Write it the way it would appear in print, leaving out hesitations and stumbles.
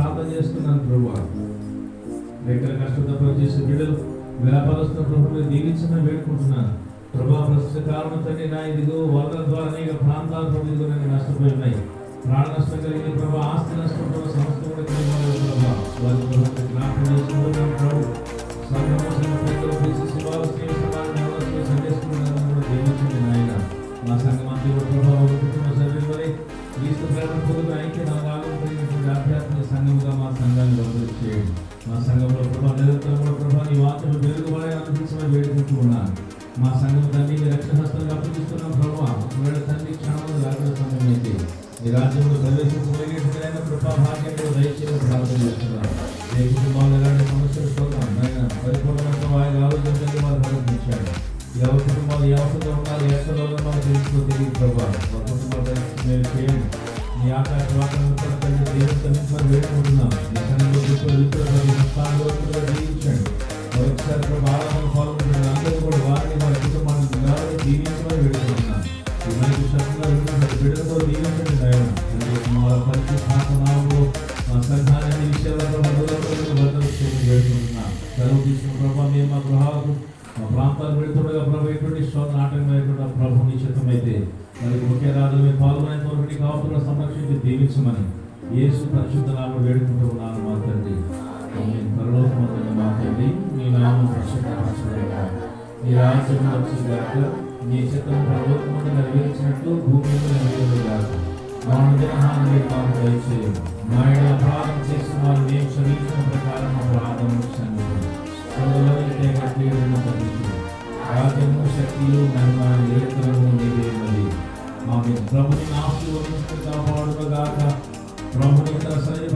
ప్రార్థన చేస్తున్నాను ప్రభువా. రైతుల కష్టంతో పనిచేసే బిడ్డలు, వ్యాపారస్తుల ప్రభుత్వం దీవించమని వేడుకుంటున్నాను ప్రభా. ప్రస్తుత కారణం తండ్రి నా ఇదిగో వరదల ద్వారా అనేక ప్రాంతాలు ప్రభు ఇదిగో నేను నష్టపోయి ఉన్నాయి. ప్రాణ నష్టం కలిగింది ప్రభా, ఆస్తి నష్టం ప్రభు, సంస్థ కూడా కలిగి ప్రభా. వారి ప్రభుత్వం జ్ఞాపకం చేసుకుంటున్నాను ప్రభు. సంఘంలో దీవించండి నాయన. మా సంఘం అంతా కూడా ప్రభావం కుటుంబ సభ్యులు మరి క్రీస్తు ప్రేమ పొందుకు ఐక్య నాలుగు ఆధ్యాత్మిక సంఘముగా మా సంఘాన్ని అభివృద్ధి చేయండి. మా సంఘంలో ప్రభా నిరంతరం కూడా ప్రభా నీ వాక్యం వెలుగుబడే అందించమని వేడుకుంటూ ఉన్నాను. మా సంఘం తండ్రి రక్షణ హస్తాలకు అప్పగిస్తున్నాం ప్రభా. ఒకవేళ తండ్రి క్షణంలో రాజుల సమయం అయితే ఈ రాజ్యంలో ప్రవేశించగలిగిన ప్రభా భాగ్యంలో దయచేసి ప్రార్థన చేస్తున్నాం. ఏ కుటుంబాలు ఎలాంటి సమస్యలు చూద్దాం నాయన పరిపూర్ణంగా వారి ఆలోచన వారు ప్రయత్నించాడు. ఎవరి కుటుంబాలు ఎవరితో ఉన్నారు, ఎక్కడో మనం తెలుసుకో ప్రభా. వారి కుటుంబాలు మేము చేయండి. నీ ఆకాశ వాతావరణం దేవుని వేడుకుంటున్నాం. ఈ సంఘంలో జీవించండి. ఒకసారి ప్రభా ఆరాధన పాల్గొంటున్న అందరూ కూడా వారిని వారి కుటుంబాన్ని దీవించమని వేడుకుంటున్నాం. ఈ మంచి శక్తులు బిడ్డలతో దీవించండి నాయన. మా పరిస్థితి మా సంఘాన్ని విషయాలతో వేడుకుంటున్నాం. సెలవు తీసుకున్న ప్రభావ మేము మా గృహాలకు మా ప్రాంతాలు వెళుతుండగా ప్రభు ఎటువంటి శ్రోతలు ఆటంకమైనటువంటి ప్రభు నిశ్చితమైతే మరి ముఖ్య రాజు మేము పాల్గొనేటువంటి కాపులను సంరక్షించి దీవించమని యేసు పరిశుద్ధ నామమున వేడుకుంటూ ఉన్నాను మా తండ్రి. పరలోకమందున్న మా తండ్రి, నీ నామం పరిశుద్ధపరచబడుగాక. నీ రాజ్యం వచ్చుగాక. నీ చిత్తము పరలోకమందు నెరవేర్చినట్లు భూమి మీద నెరవేరుగాక. మా అనుదినహాన్ని మాకు దయచేయండి. మా యెడల అపరాధం చేసిన వారు మేము క్షమించిన ప్రకారం మా అపరాధములను క్షమించండి. రాజ్యము శక్తియు మహిమ నిరంతరము నీవే మరి. ఆమె ప్రభుని ఆశీర్వదించు కాపాడుగాక. ప్రభుని తన సన్నిధి